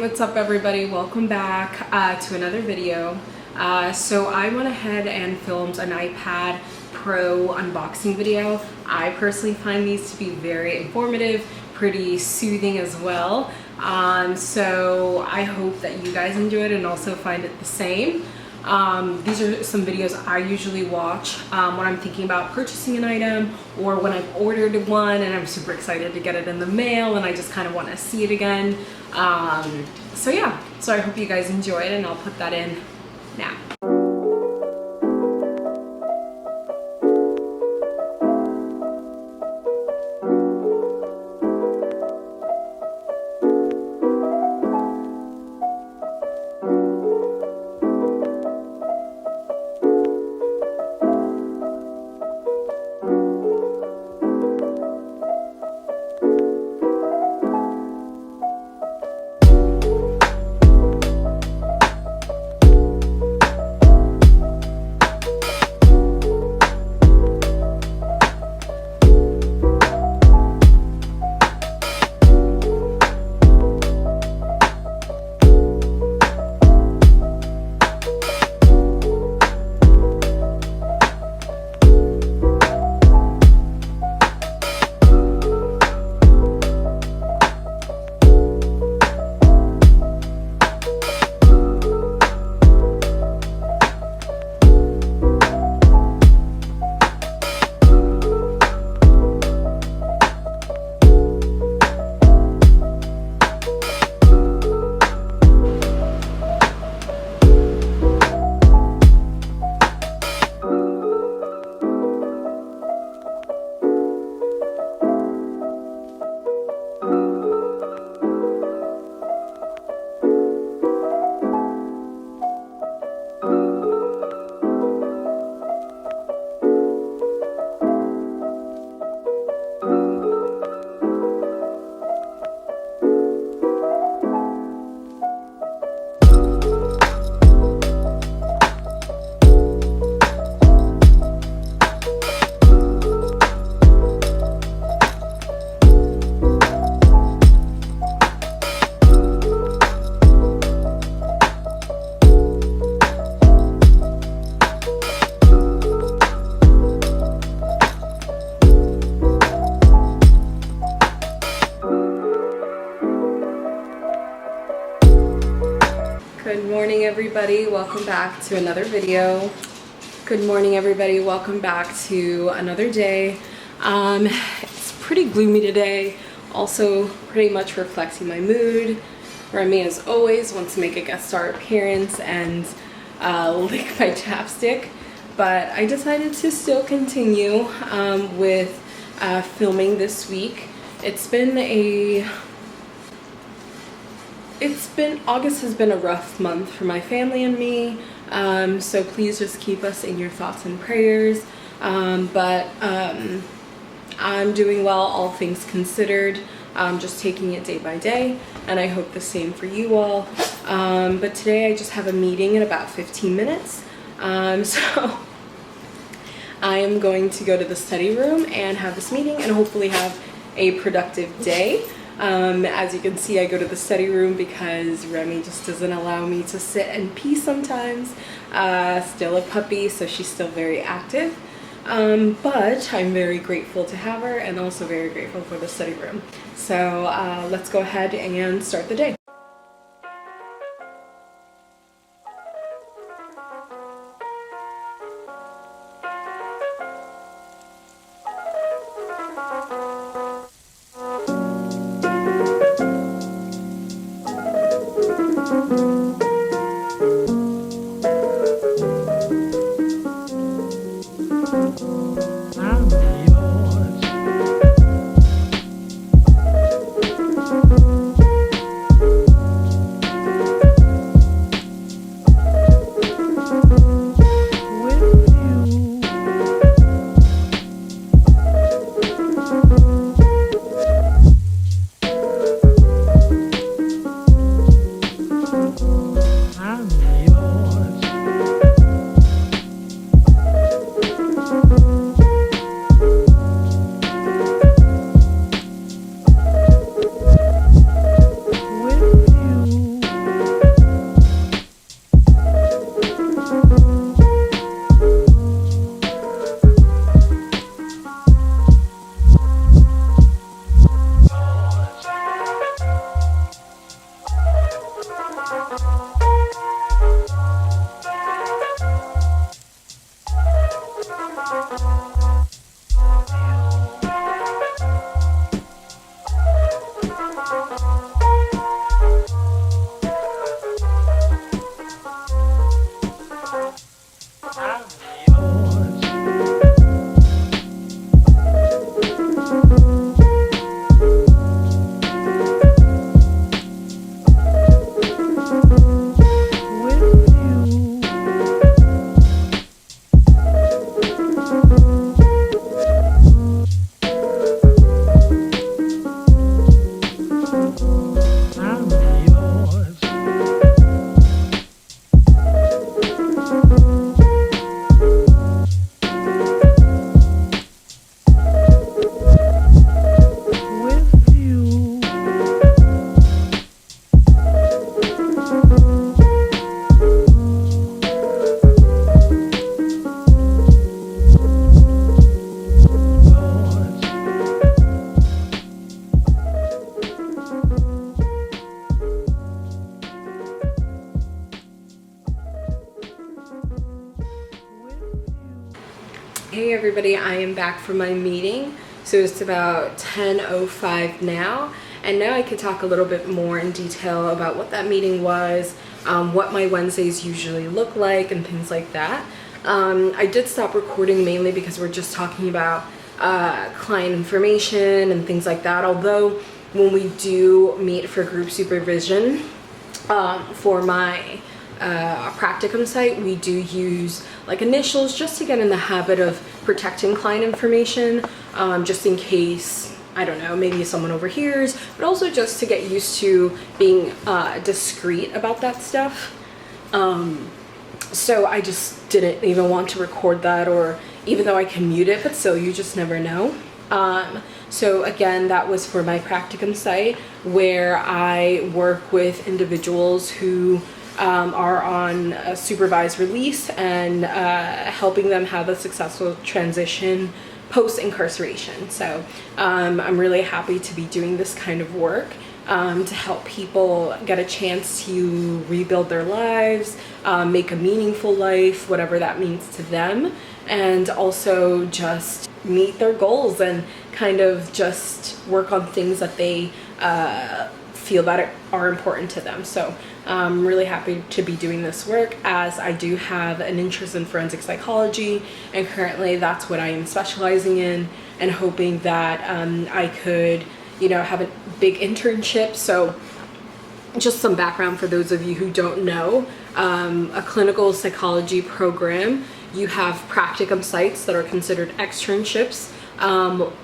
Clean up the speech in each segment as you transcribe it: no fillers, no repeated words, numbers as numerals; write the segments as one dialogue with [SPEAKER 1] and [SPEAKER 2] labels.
[SPEAKER 1] what's up everybody? Welcome back to another video. So I went ahead and filmed an iPad Pro unboxing video. I personally find these to be very informative, pretty soothing as well. So I hope that you guys enjoy it and also find it the same. These are some videos I usually watch when I'm thinking about purchasing an item or when I've ordered one and I'm super excited to get it in the mail and I just kind of want to see it again. So yeah, so I hope you guys enjoy it and I'll put that in now. Good morning everybody, welcome back to another video. Good morning everybody, welcome back to another day. It's pretty gloomy today, also pretty much reflecting my mood. Remy, as always, wants to make a guest star appearance and lick my chapstick, but I decided to still continue with filming this week. August has been a rough month for my family and me, so please just keep us in your thoughts and prayers. But I'm doing well, all things considered, just taking it day by day, and I hope the same for you all. But today I just have a meeting in about 15 minutes, so I am going to go to the study room and have this meeting and hopefully have a productive day. As you can see, I go to the study room because Remy just doesn't allow me to sit and pee sometimes. Still a puppy, so she's still very active. But I'm very grateful to have her and also very grateful for the study room. So let's go ahead and start the day. Hey everybody, I am back from my meeting. So it's about 10:05 now, and now I could talk a little bit more in detail about what that meeting was, what my Wednesdays usually look like, and things like that. I did stop recording mainly because we're just talking about client information and things like that, although when we do meet for group supervision for my practicum site, we do use like initials just to get in the habit of protecting client information, just in case, I don't know, maybe someone overhears, but also just to get used to being discreet about that stuff. So I just didn't even want to record that, or even though I can mute it, but still, you just never know. So again, that was for my practicum site, where I work with individuals who are on a supervised release and helping them have a successful transition post-incarceration. So I'm really happy to be doing this kind of work to help people get a chance to rebuild their lives, make a meaningful life, whatever that means to them, and also just meet their goals and kind of just work on things that they feel that are important to them. So I'm really happy to be doing this work, as I do have an interest in forensic psychology, and currently that's what I am specializing in, and hoping that I could, you know, have a big internship. So just some background for those of you who don't know, a clinical psychology program, you have practicum sites that are considered externships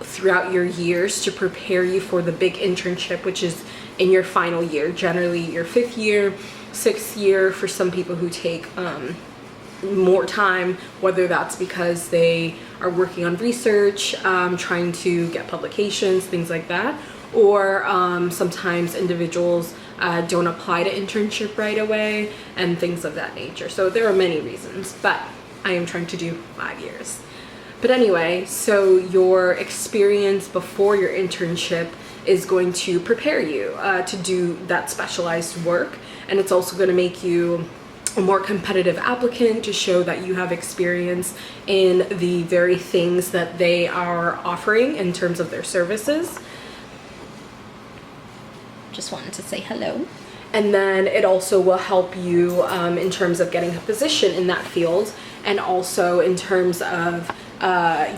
[SPEAKER 1] throughout your years to prepare you for the big internship, which is in your final year, generally your 5th year, 6th year, for some people who take more time, whether that's because they are working on research, trying to get publications, things like that, or sometimes individuals don't apply to internship right away and things of that nature. So there are many reasons, but I am trying to do 5 years. But anyway, so your experience before your internship is going to prepare you to do that specialized work, and it's also going to make you a more competitive applicant to show that you have experience in the very things that they are offering in terms of their services.
[SPEAKER 2] Just wanted to say hello.
[SPEAKER 1] And then it also will help you in terms of getting a position in that field, and also in terms of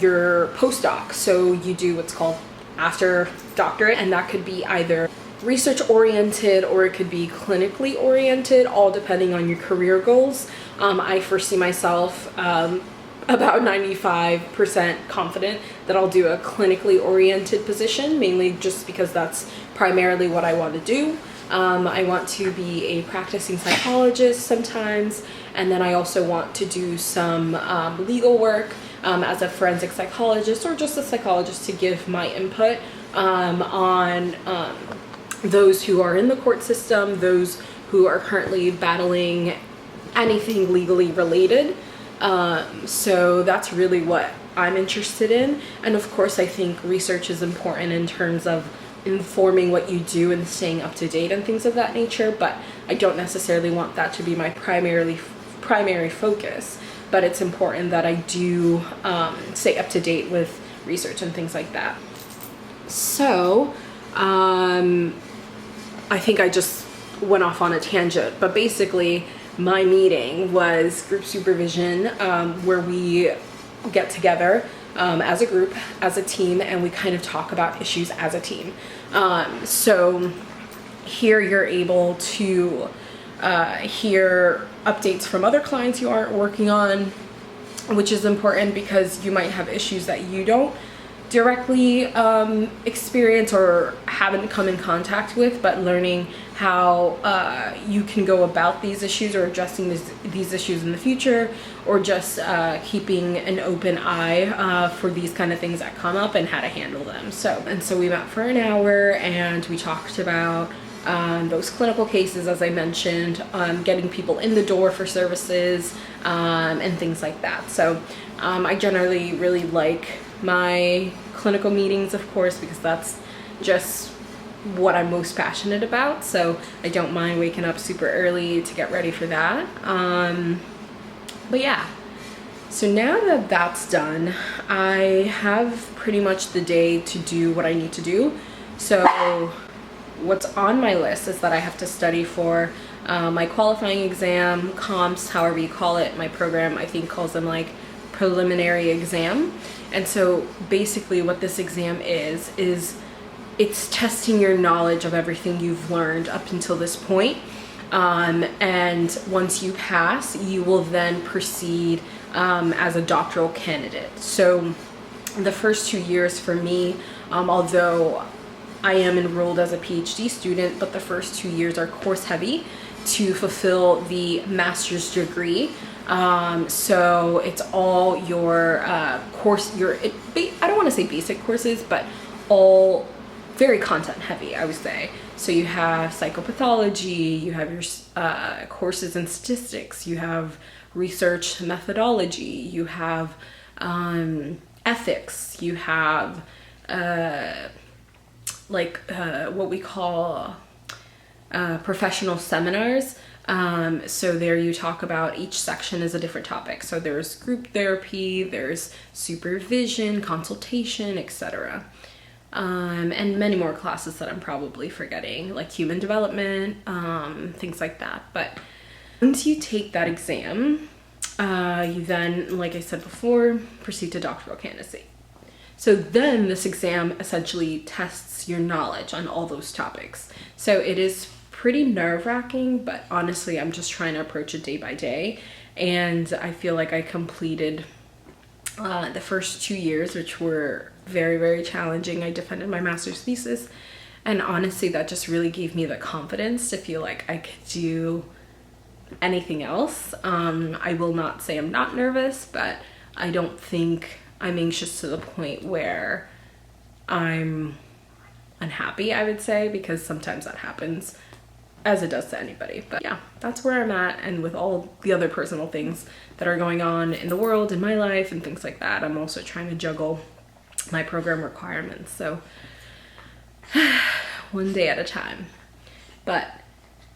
[SPEAKER 1] your postdoc. So you do what's called after doctorate, and that could be either research oriented or it could be clinically oriented, all depending on your career goals. I foresee myself about 95% confident that I'll do a clinically oriented position, mainly just because that's primarily what I want to do. I want to be a practicing psychologist sometimes, and then I also want to do some legal work as a forensic psychologist, or just a psychologist to give my input on those who are in the court system, those who are currently battling anything legally related. So that's really what I'm interested in. And of course, I think research is important in terms of informing what you do and staying up to date and things of that nature, but I don't necessarily want that to be my primary focus. But it's important that I do stay up to date with research and things like that. So I think I just went off on a tangent, but basically my meeting was group supervision, where we get together as a group, as a team, and we kind of talk about issues as a team. So here you're able to hear updates from other clients you aren't working on, which is important because you might have issues that you don't directly experience or haven't come in contact with, but learning how you can go about these issues, or addressing these issues in the future, or just keeping an open eye for these kind of things that come up and how to handle them. So we met for an hour and we talked about those clinical cases, as I mentioned, getting people in the door for services, and things like that. So I generally really like my clinical meetings, of course, because that's just what I'm most passionate about. So I don't mind waking up super early to get ready for that. But yeah, So now that that's done, I have pretty much the day to do what I need to do. So what's on my list is that I have to study for my qualifying exam, comps, however you call it. My program, I think, calls them like preliminary exam. And so basically what this exam is it's testing your knowledge of everything you've learned up until this point. And once you pass, you will then proceed as a doctoral candidate. So the first 2 years for me, although I am enrolled as a PhD student, but the first 2 years are course heavy to fulfill the master's degree. So it's all your I don't want to say basic courses, but all very content heavy, I would say. So you have psychopathology, you have your courses in statistics, you have research methodology, you have ethics, you have what we call professional seminars. So there you talk about, each section is a different topic. So there's group therapy, there's supervision, consultation, etc. And many more classes that I'm probably forgetting, like human development, things like that. But once you take that exam, you then, like I said before, proceed to doctoral candidacy. So then this exam essentially tests your knowledge on all those topics. So it is pretty nerve-wracking, but honestly, I'm just trying to approach it day by day. And I feel like I completed the first 2 years, which were very, very challenging. I defended my master's thesis, and honestly, that just really gave me the confidence to feel like I could do anything else. I will not say I'm not nervous, but I don't think I'm anxious to the point where I'm unhappy, I would say, because sometimes that happens, as it does to anybody. But yeah, that's where I'm at. And with all the other personal things that are going on in the world, in my life, and things like that, I'm also trying to juggle my program requirements. So one day at a time. But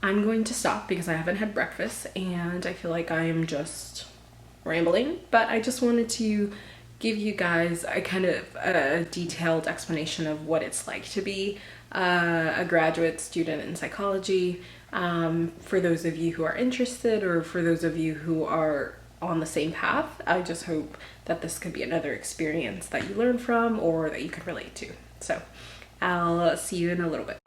[SPEAKER 1] I'm going to stop because I haven't had breakfast and I feel like I am just rambling. But I just wanted to give you guys a kind of a detailed explanation of what it's like to be a graduate student in psychology, for those of you who are interested, or for those of you who are on the same path. I just hope that this could be another experience that you learn from or that you could relate to. So I'll see you in a little bit.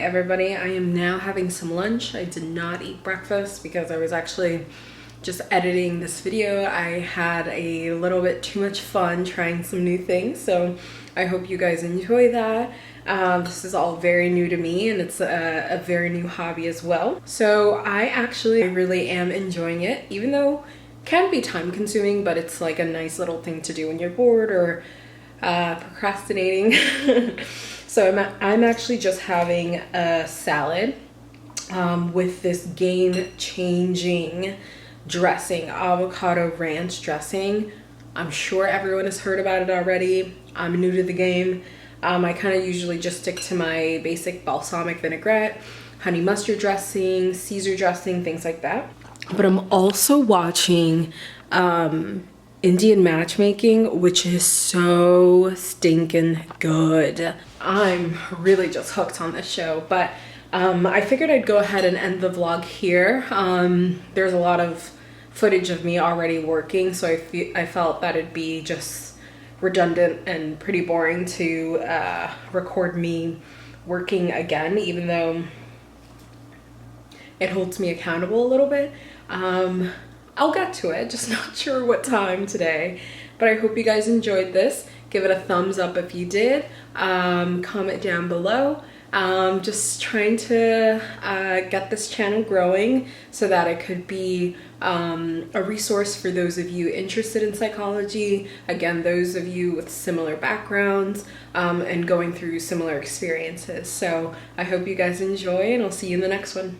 [SPEAKER 1] Everybody, I am now having some lunch. I did not eat breakfast because I was actually just editing this video. I had a little bit too much fun trying some new things, so I hope you guys enjoy that. This is all very new to me, and it's a very new hobby as well. So I actually really am enjoying it, even though it can be time consuming, but it's like a nice little thing to do when you're bored or procrastinating. So I'm actually just having a salad with this game-changing dressing, avocado ranch dressing. I'm sure everyone has heard about it already. I'm new to the game. I kind of usually just stick to my basic balsamic vinaigrette, honey mustard dressing, Caesar dressing, things like that. But I'm also watching Indian matchmaking, which is so stinking good. I'm really just hooked on this show, but I figured I'd go ahead and end the vlog here. There's a lot of footage of me already working, so I felt that it'd be just redundant and pretty boring to record me working again, even though it holds me accountable a little bit. I'll get to it, just not sure what time today. But I hope you guys enjoyed this. Give it a thumbs up if you did. Comment down below. Just trying to get this channel growing so that it could be a resource for those of you interested in psychology. Again, those of you with similar backgrounds and going through similar experiences. So I hope you guys enjoy, and I'll see you in the next one.